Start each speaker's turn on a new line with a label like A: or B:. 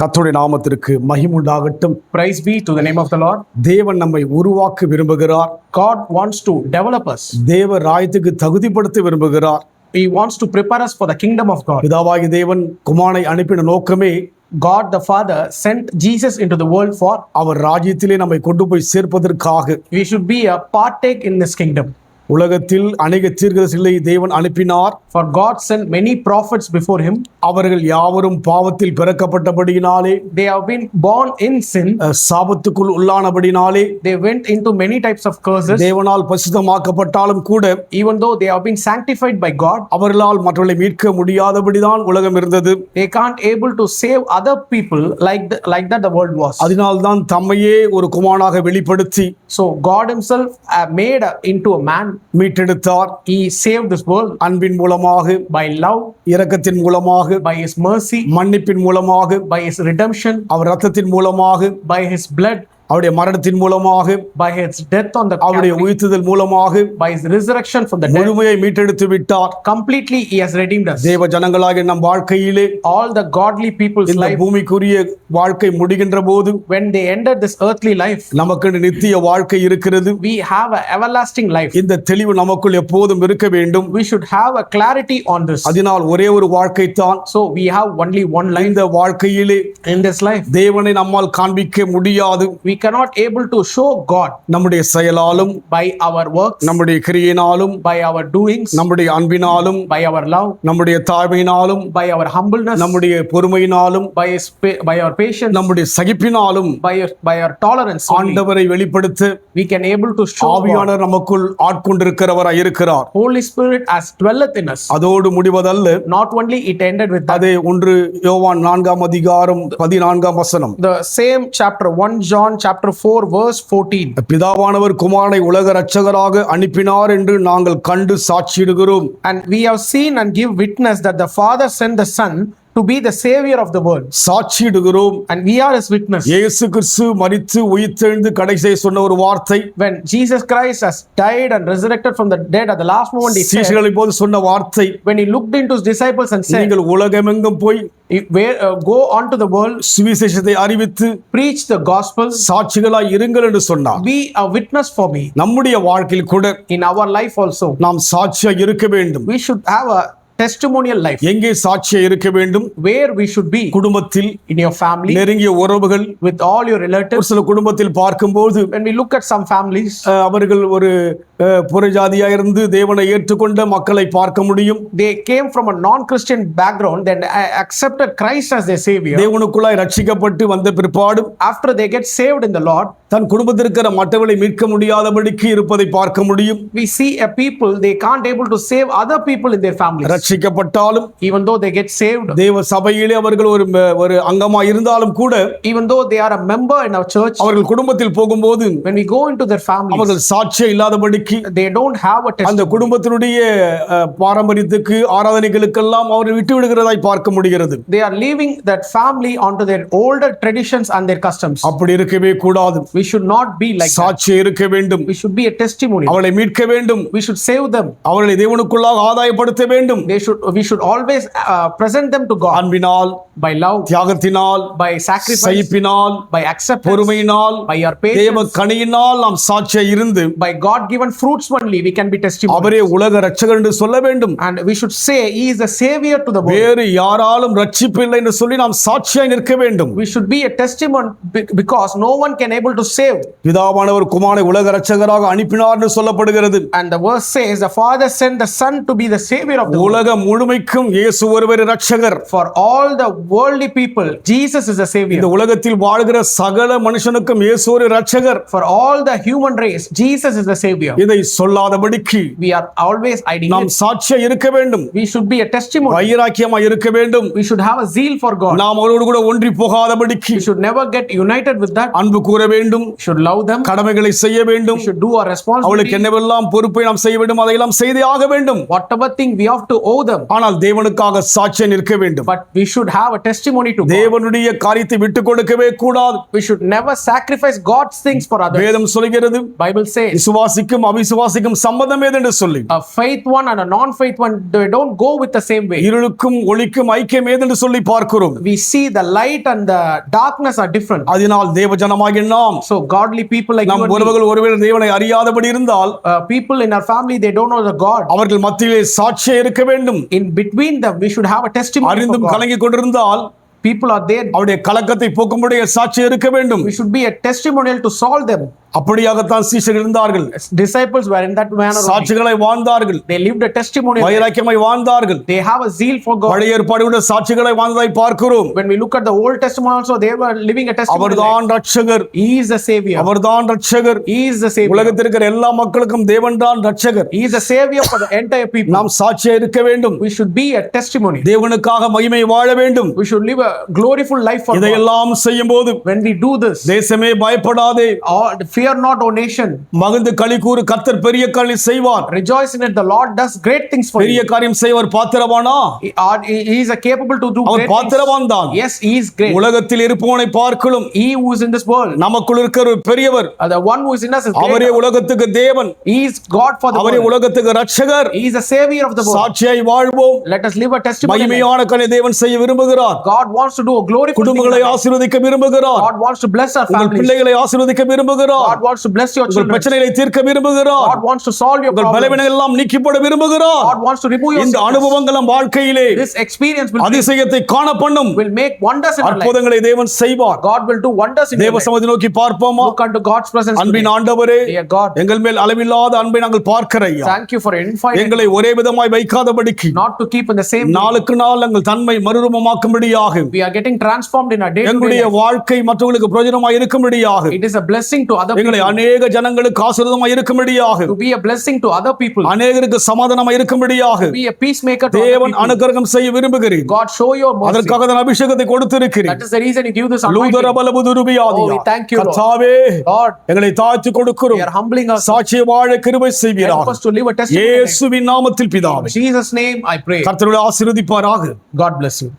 A: கர்த்தருடைய நாமத்திற்கு மகிமை உண்டாகட்டும்.
B: Praise be to the name of the Lord.
A: தேவன் நம்மை உருவாக்க விரும்புகிறார்.
B: God wants to develop us.
A: தேவ ராஜ்யத்துக்கு தகுதிப்படுத்த விரும்புகிறார்.
B: He wants to prepare us for the kingdom of God.
A: பிதாவாகிய தேவன் குமாரனை அனுப்பின நோக்கமே
B: God the Father sent Jesus into the world for
A: அவர் ராஜ்யத்திலே நம்மை கொண்டு போய் சேர்ப்பதற்காக.
B: we should be a partake in this kingdom.
A: உலகத்தில் அநேக தீர்க்கதரிசிகளை தேவன் அனுப்பினார்.
B: For God sent many prophets before him.
A: அவர்கள் யாவரும் பாவத்தில் பிறக்கப்பட்டபடியினாலே,
B: They have been born in sin.
A: சாபத்துக்குள் உள்ளானபடினாலே,
B: They went into many types of curses.
A: தேவனால் பரிசுத்தமாக்கப்பட்டாலும் கூட
B: Even though they have been sanctified by God,
A: அவர்களால் மற்றவர்களை மீட்க முடியாதபடிதான் உலகம் இருந்தது.
B: they can't able to save other people like that the world was.
A: அதனால்தான் தம்மையே ஒரு குமாரனாக வெளிப்படுத்தி
B: So God himself made into a man.
A: மீட்டெடுத்தார்.
B: He saved this world
A: அன்பின் மூலமாக,
B: by love,
A: இரக்கத்தின் மூலமாக,
B: by his mercy,
A: மன்னிப்பின் மூலமாக,
B: by his redemption,
A: அவர் இரத்தத்தின் மூலமாக,
B: by his blood,
A: அவருடைய மரணத்தின் மூலமாக,
B: by his death on the
A: அவருடைய
B: Calvary,
A: உயிர்த்தெழுதல் மூலமாக
B: by his resurrection from the dead.
A: முழுமையை மீட்டெடுத்து விட்டார்.
B: Completely he has redeemed us.
A: தேவ ஜனங்களாகிய நம் வாழ்க்கையிலே
B: All the godly people's
A: இந்த
B: life,
A: பூமிக்குரிய வாழ்க்கை முடிகின்ற போது
B: when they entered this earthly life,
A: நமக்கு நித்திய வாழ்க்கை இருக்கிறது.
B: we have an everlasting life.
A: இந்த தெளிவு நமக்குள் எப்போதும் இருக்க வேண்டும்.
B: We should have a clarity on this.
A: அதனால் ஒரே ஒரு வாழ்க்கைத்தான்.
B: So we have only one life.
A: இந்த வாழ்க்கையிலே
B: In this life,
A: தேவனை நம்மால் காண்பிக்க முடியாது.
B: we cannot able to show God
A: நம்முடைய செயலாலும்,
B: by our works,
A: நம்முடைய கிரியையினாலும்,
B: by our doings,
A: நம்முடைய அன்பினாலும்,
B: by our love,
A: நம்முடைய தாழ்மையினாலும்,
B: by our humbleness,
A: நம்முடைய பொறுமையினாலும்,
B: by our patience,
A: நம்முடைய சகிப்பினாலும்
B: by our tolerance only,
A: ஆண்டவரை வெளிப்படுத்த
B: we can able to show God.
A: ஆவியானவர் நமக்குள் ஆட்கொண்டிருக்கிறவராய் இருக்கிறார்.
B: Holy Spirit has dwelleth in us.
A: அதோடு முடிவதல்ல.
B: Not only it ended with that.
A: அதே 1 யோவான் 4:14
B: The same chapter 1 John chapter 4 verse 14.
A: பிதாவானவர் குமாரனை உலக இரட்சகராக அனுப்பினார் என்று நாங்கள் கண்டு சாட்சியிடுகிறோம்.
B: And we have seen and give witness that the Father sent the Son to be the savior of the world.
A: சாட்சியிடுகிறோம்.
B: And we are his witness.
A: இயேசு கிறிஸ்து மரித்து உயிர்த்தெழுந்து கடைசியாக சொன்ன ஒரு வார்த்தை,
B: When Jesus Christ has died and resurrected from the dead at the last moment, he said,
A: சீஷர்களை போது சொன்ன வார்த்தை,
B: when he looked into his disciples and said,
A: நீங்கள் உலகமெங்கும் போய்
B: go onto the world,
A: சுவிசேஷத்தை அறிவித்து
B: preach the gospel,
A: சாட்சிகளாய் இருங்கள் என்று சொன்னார்.
B: be a witness for me.
A: நம்முடைய வாழ்க்கையில் கூட
B: In our life also,
A: நாம் சாட்சியாக இருக்க வேண்டும்.
B: we should have a testimonial life.
A: எங்கே சாட்சியாக இருக்க வேண்டும்?
B: Where we should be,
A: குடும்பத்தில்,
B: in your family,
A: நெருங்கிய உறவுகள்,
B: with all your
A: ஒரு
B: relatives.
A: சில குடும்பத்தில் பார்க்கும்போது
B: When we look at some families,
A: அவர்கள் ஒரு புறஜாதியா இருந்து தேவனை ஏற்றுக்கொண்ட மக்களை பார்க்க முடியும்.
B: they came from a non-Christian background, then accepted Christ as their savior.
A: தேவனுக்குள்ளாய் ரட்சிக்கப்பட்டு வந்த பிற்பாடு
B: After they get saved in the Lord,
A: தன் குடும்பத்தில் இருக்கிற மற்றவர்களை மீட்க முடியாதபடிக்கு இருப்பதை பார்க்க முடியும்.
B: we see a people, they can't able to save other people in their families.
A: ரட்சிக்கப்பட்டாலும்,
B: Even though they get saved,
A: தேவ சபையிலே அவர்கள் ஒரு அங்கமா இருந்தாலும் கூட,
B: even though they are a member in our church,
A: அவர்கள் குடும்பத்தில் போகும்போது
B: when we go into their families,
A: அவர்கள் சாட்சியம் இல்லாதபடிக்கு
B: they don't have a
A: அந்த
B: testimony.
A: குடும்பத்தினுடைய பாரம்பரியத்துக்கு ஆராதனைகளுக்கெல்லாம் அவர்கள் விட்டு விடுகிறதாய் பார்க்க முடிகிறது.
B: They are leaving that family onto their older traditions and their customs.
A: அப்படி இருக்கவே கூடாது.
B: We should not be like that.
A: சாட்சியம் இருக்க வேண்டும்.
B: We should be a testimony.
A: அவளை மீட்க வேண்டும்.
B: We should save them.
A: அவர்களை தேவனுக்குள்ளாக ஆதாயப்படுத்த வேண்டும்.
B: We should always present them to God
A: அன்பினால்,
B: by love,
A: தியாகத்தினால்,
B: by sacrifice,
A: சகிப்பினால்,
B: by acceptance,
A: பொறுமையினால்,
B: by your
A: தேவ
B: patience,
A: கனியினால் நாம் சாட்சியா இருந்து
B: by God given fruits only we can be testimony.
A: அவரே உலக இரட்சகர் என்று சொல்ல வேண்டும்.
B: And we should say he is the savior to the world.
A: வேறு யாராலும் ரட்சிப்பு இல்லை என்று சொல்லி நாம் சாட்சியாய் நிற்க வேண்டும்.
B: We should be a testimony because no one can able to save.
A: பிதாவானவர் குமாரனை உலக இரட்சகராக அனுப்பினார் என்று சொல்லப்படுகிறது.
B: And the verse says the Father sent the Son to be the savior of the world.
A: உலகம் முழுமைக்கும் இயேசு ஒருவரே இரட்சகர்.
B: For all the worldly people, Jesus is the savior.
A: இந்த உலகத்தில் வாழ்கிற சகல மனுஷனுக்கும் இயேசு ஒரு இரட்சகர்.
B: For all the human race, Jesus is the savior.
A: இதை சொல்லாதபடிக்கு
B: We are always hiding
A: நாம்
B: it.
A: சாட்சியா இருக்க வேண்டும்.
B: We should be a testimony.
A: வைராக்கியமா இருக்க வேண்டும்.
B: We should have a zeal for God.
A: நாம் அவரோடு கூட ஒன்றி போகாதபடிக்கு
B: We should never get united with that.
A: அன்பு கூற வேண்டும். வேண்டும்,
B: should love them,
A: கடமைகளை செய்ய வேண்டும்,
B: we should do our
A: அவளுக்கு
B: responsibility.
A: என்னவெல்லாம் பொறுப்பை நாம் செய்ய வேண்டும் அதையெல்லாம் செய்தே ஆக வேண்டும்.
B: Whatever thing we have to owe them,
A: ஆனால் தேவனுக்காக சாட்சியா நிற்க வேண்டும்.
B: but we should have a testimony to God.
A: தேவனுடைய காரியத்தை விட்டு கொடுக்கவே கூடாது.
B: We should never sacrifice God's things for others.
A: வேதம் சொல்கிறது,
B: Bible says
A: விசுவாசிக்கும் அவிசுவாசிக்கும் சம்பந்தம் ஏது என்று சொல்லி,
B: a faith one and a non-faith one, they don't go with the same way.
A: இருளுக்கும் ஒளிக்கும் ஐக்கியம் ஏது என்று சொல்லி பார்க்கிறோம்.
B: We see the light and the darkness are different.
A: அதனால் தேவஜனமாகிய நாம்,
B: So godly people like you
A: நம்
B: and me,
A: ஒருவர்கள் ஒருவேளை தேவனை அறியாதபடி இருந்தால்,
B: people in our family, they don't know the God.
A: அவர்கள் மத்தியிலே சாட்சியா இருக்க வேண்டும்.
B: In between them, we should have a testimony for
A: அறிந்தும்
B: God.
A: கலங்கி கொண்டிருந்தால்
B: People are there.
A: அவருடைய கலக்கத்தை போக்கும்படிய சாட்சியா இருக்க வேண்டும்.
B: We should be a testimonial to solve them.
A: அப்படியாகத்தான் சீஷர்கள் இருந்தார்கள்.
B: Disciples were in that manner only.
A: சாட்சிகளை வாழ்ந்தார்கள்,
B: They lived a testimonial.
A: வைராக்கியமாய் வாழ்ந்தார்கள்.
B: They have a zeal for God.
A: பழைய ஏற்பாடுடைய சாட்சிகளை வாழ்ந்ததை பார்க்கிறோம்.
B: When we look at the Old Testament also, they were living a testimony.
A: அவர்தான் ரட்சகர்,
B: He is the Savior.
A: அவர்தான் ரட்சகர்.
B: He is the Savior.
A: உலகத்தில் இருக்கிற எல்லா மக்களுக்கும் தேவன்தான் ரட்சகர்.
B: He is the Savior for the entire people.
A: நாம் சாட்சியா இருக்க வேண்டும்.
B: We should be a testimony.
A: தேவனுக்காக மகிமை வாழ வேண்டும்.
B: We should live a gloriful life for God.
A: இதையெல்லாம் செய்யும் போது
B: When we do this,
A: தேசமே பயப்படாதே,
B: fear not, O nation.
A: மகிழ்ந்து களி கூறு, கர்த்தர் பெரிய காரியம் செய்வார்.
B: Rejoice in it. The Lord does great things for
A: பெரிய
B: you.
A: காரியம் செய்வார். பாத்திரவானா?
B: He is capable to do
A: our
B: great things.
A: பாத்திரவான் தான்.
B: Yes, he is great.
A: உலகத்தில் இருப்பவனை பார்க்கலும்
B: He who is in this world,
A: நமக்குள் இருக்கிற ஒரு பெரியவர்,
B: the one who is in us is
A: அவரே
B: greater.
A: உலகத்துக்கு தேவன்,
B: He is God for the
A: அவரே
B: world.
A: உலகத்துக்கு ரட்சகர்.
B: He is the Savior of the world.
A: சாட்சியாய் வாழ்வோம்.
B: Let us live a testimony.
A: மகிமையான காரியம் தேவன் செய்ய விரும்புகிறார்.
B: God wants to do a glorious thing.
A: குடும்பங்களை ஆசீர்வதிக்க விரும்புகிறார்.
B: God wants to bless our
A: உங்கள்
B: families.
A: பிள்ளைகளை ஆசீர்வதிக்க விரும்புகிறார்.
B: God wants to bless your
A: உங்கள்
B: children.
A: பிரச்சனைகளை தீர்க்க விரும்புகிறார்.
B: God wants to solve your
A: உங்கள்
B: problems.
A: பலவீனங்கள் எல்லாம் நீக்கிப்பட விரும்புகிறார்.
B: God wants to remove your
A: இந்த
B: sickness.
A: அனுபவங்கள் நம் வாழ்க்கையிலே
B: This experience
A: அதிசயத்தை காண பண்ணும்.
B: will make wonders in our life.
A: அற்புதங்களை தேவன் செய்வார்.
B: God will do wonders in your
A: தேவ
B: life.
A: சமூகத்தை நோக்கி பார்ப்போமா?
B: Look unto God's presence today.
A: அன்பின் ஆண்டவரே,
B: Dear God,
A: எங்கள் மேல் அளவில்லாத அன்பை நாங்கள் பார்க்கிறையா.
B: thank you for infinite,
A: எங்களை ஒரே விதமாய் வைக்காதபடிக்கு
B: not to keep in the same way.
A: நாளுக்கு நாள் எங்கள் தன்மை மறுரூபமாக்கும்படியாக,
B: We are getting transformed in our day to
A: எங்களுடைய
B: day.
A: வாழ்க்கை மற்றவர்களுக்கு பிரயோஜனமாய் இருக்கும்படியாக,
B: It is a blessing to other
A: எங்களை
B: people.
A: அநேக ஜனங்களுக்கு ஆசீர்வாதமாய் இருக்கும்படியாக,
B: To be a blessing to other people.
A: அநேகருக்கு சமாதானமாய் இருக்கும்படியாக
B: Be a peacemaker to other
A: தேவன்
B: people.
A: அனுக்கிரகம் செய்ய விரும்புகிறேன்.
B: God, show your mercy.
A: அதற்காக தான் அபிஷேகத்தை கொடுத்திருக்கிறேன்.
B: That is the reason you give this
A: லூதர
B: anointing.
A: பலபுதுருபியாதியா.
B: Oh, we thank you, Lord.
A: கர்த்தாவே,
B: Lord,
A: எங்களை தாழ்த்தி
B: we
A: கொடுக்கிறோம்.
B: are humbling ourselves.
A: சாட்சியை வாழ கிருபை
B: Help
A: செய்வீராக.
B: us to live a testimony.
A: இயேசுவின் நாமத்தில் பிதாவே.
B: In Jesus' name I pray.
A: கர்த்தருடைய ஆசீர்வதிப்பாராக.
B: God bless you.